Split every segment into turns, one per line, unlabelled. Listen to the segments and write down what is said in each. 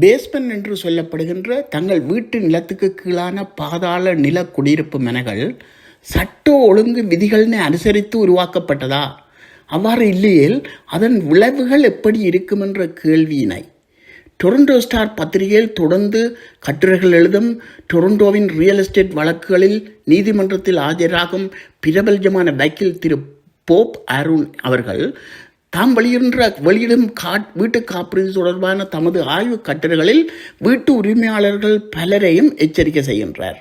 Basement என்று சொல்லப்படுகின்ற தங்கள் வீட்டு நிலத்துக்கு கீழான பாதாள நில குடியிருப்பு மனைகள் சட்ட ஒழுங்கு விதிகளை அனுசரித்து உருவாக்கப்பட்டதா? அவ்வாறு இல்லையேல் அதன் விளைவுகள் எப்படி இருக்கும் என்ற கேள்வியினை டொரண்டோ ஸ்டார் பத்திரிகையில் தொடர்ந்து கட்டுரைகள் எழுதும் டொரண்டோவின் ரியல் எஸ்டேட் வழக்குகளில் நீதிமன்றத்தில் ஆஜராகும் பிரபல்யமான வக்கீல் திரு போப் ஆரோன் அவர்கள் தாம் வெளியிடும் வீட்டு காப்புறுதி தொடர்பான தமது ஆய்வு கட்டுரைகளில் வீட்டு உரிமையாளர்கள் பலரையும் எச்சரிக்கை செய்கின்றார்.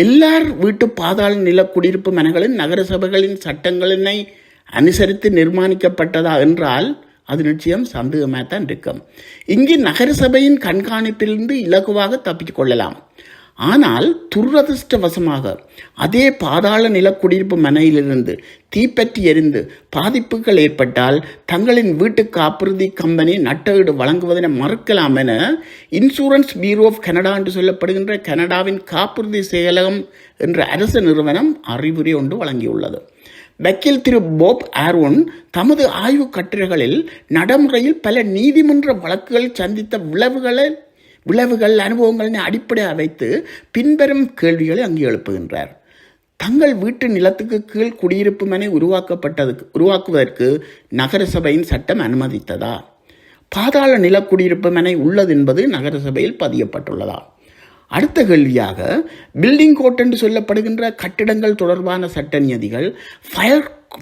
எல்லார் வீட்டு பாதாள நில குடியிருப்பு மனைகளின் நகர சபைகளின் சட்டங்களினை அனுசரித்து நிர்மாணிக்கப்பட்டதா என்றால் அது நிச்சயம் சந்தேகமாக தான் இருக்கும். இங்கு நகர சபையின் கண்காணிப்பிலிருந்து இலகுவாக தப்பித்துக் கொள்ளலாம். ஆனால் துரதிருஷ்டவசமாக அதே பாதாள நில குடியிருப்பு மனையிலிருந்து தீப்பற்றி எரிந்து பாதிப்புகள் ஏற்பட்டால் தங்களின் வீட்டு காப்புறுதி கம்பெனி நட்டஈடு வழங்குவதனை மறுக்கலாம் என இன்சூரன்ஸ் பியூரோ ஆஃப் கனடா என்று சொல்லப்படுகின்ற கனடாவின் காப்புறுதி செயலகம் என்ற அரசு நிறுவனம் அறிவுரை ஒன்று வழங்கியுள்ளது. வக்கீல் திரு போப் ஆரோன் தமது ஆய்வு கட்டுரைகளில் நடைமுறையில் பல நீதிமன்ற வழக்குகள் சந்தித்த விளைவுகள் அனுபவங்களின் அடிப்படையாக வைத்து பின்வரும் கேள்விகளை அங்கு எழுப்புகின்றார். தங்கள் வீட்டு நிலத்துக்கு கீழ் குடியிருப்பு மனை உருவாக்குவதற்கு நகர சபையின் சட்டம் அனுமதித்ததா? பாதாள நில குடியிருப்பு மனை உள்ளது என்பது நகர சபையில் பதியப்பட்டுள்ளதா? அடுத்த கேள்வியாக பில்டிங் கோட் என்று சொல்லப்படுகின்ற கட்டிடங்கள் தொடர்பான சட்ட நியதிகள்,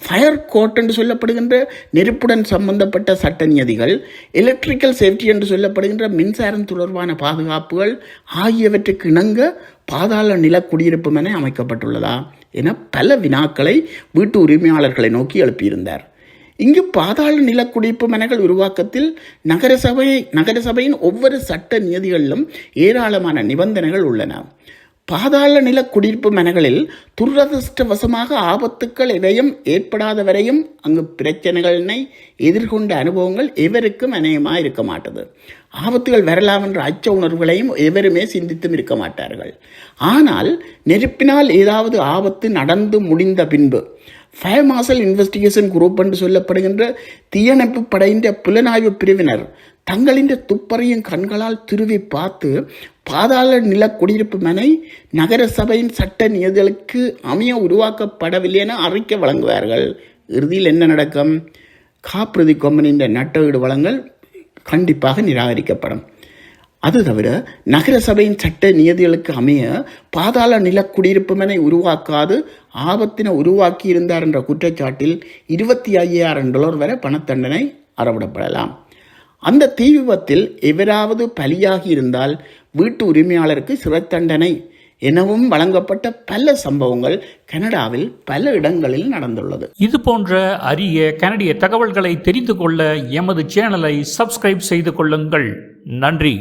ஃபயர் கோட் என்று சொல்லப்படுகின்ற நெருப்புடன் சம்பந்தப்பட்ட சட்ட நியதிகள், எலக்ட்ரிக்கல் சேஃப்டி என்று சொல்லப்படுகின்ற மின்சாரம் தொடர்பான பாதுகாப்புகள் ஆகியவற்றுக்கு இணங்க பாதாள நில குடியிருப்பு மனை அமைக்கப்பட்டுள்ளதா என பல வினாக்களை வீட்டு உரிமையாளர்களை நோக்கி எழுப்பியிருந்தார். இங்கு பாதாள நில குடியிருப்பு மனைகள் உருவாக்கத்தில் நகர சபையின் ஒவ்வொரு சட்ட நியதிகளிலும் ஏராளமான நிபந்தனைகள் உள்ளன. பாதாள நில குடியிருப்பு மனைகளில் துரதிருஷ்டவசமாக ஆபத்துக்கள் எவையும் ஏற்படாத வரையும் அங்கு பிரச்சனைகளை எதிர்கொண்ட அனுபவங்கள் எவருக்கும் அநேகமாக இருக்க மாட்டது. ஆபத்துகள் வரலாம் என்ற அச்ச உணர்வுகளையும் எவருமே சிந்தித்தும் இருக்க மாட்டார்கள். ஆனால் நெருப்பினால் ஏதாவது ஆபத்து நடந்து முடிந்த பின்பு ஃபயர் மார்ஷல் இன்வெஸ்டிகேஷன் குரூப் என்று சொல்லப்படுகின்ற தீயணைப்பு படையின் புலனாய்வு பிரிவினர் தங்களின் துப்பறியும் கண்களால் திருவி பார்த்து பாதாள நில குடியிருப்பு மனை நகர சபையின் சட்ட நியதிகளுக்கு அமைய உருவாக்கப்படவில்லை என அறிக்கை வழங்குவார்கள். இறுதியில் என்ன நடக்கும்? காப்புறுதி கம்பெனியின் நட்டஈடு வழங்கல் கண்டிப்பாக நிராகரிக்கப்படும். அது தவிர நகர சபையின் சட்ட நியதிகளுக்கு அமைய பாதாள நில குடியிருப்பு மனை உருவாக்காது ஆபத்தினை உருவாக்கி இருந்தார் என்ற குற்றச்சாட்டில் $25,000 வரை பணத்தண்டனை அறவிடப்படலாம். அந்த தீ விபத்தில் எவராவது பலியாகி இருந்தால் வீட்டு உரிமையாளருக்கு சிறை தண்டனை எனவும் வழங்கப்பட்ட பல சம்பவங்கள் கனடாவில் பல இடங்களில் நடந்துள்ளது.
இது போன்ற அரிய கனடிய தகவல்களை தெரிந்து கொள்ள எமது சேனலை சப்ஸ்கிரைப் செய்து கொள்ளுங்கள். நன்றி.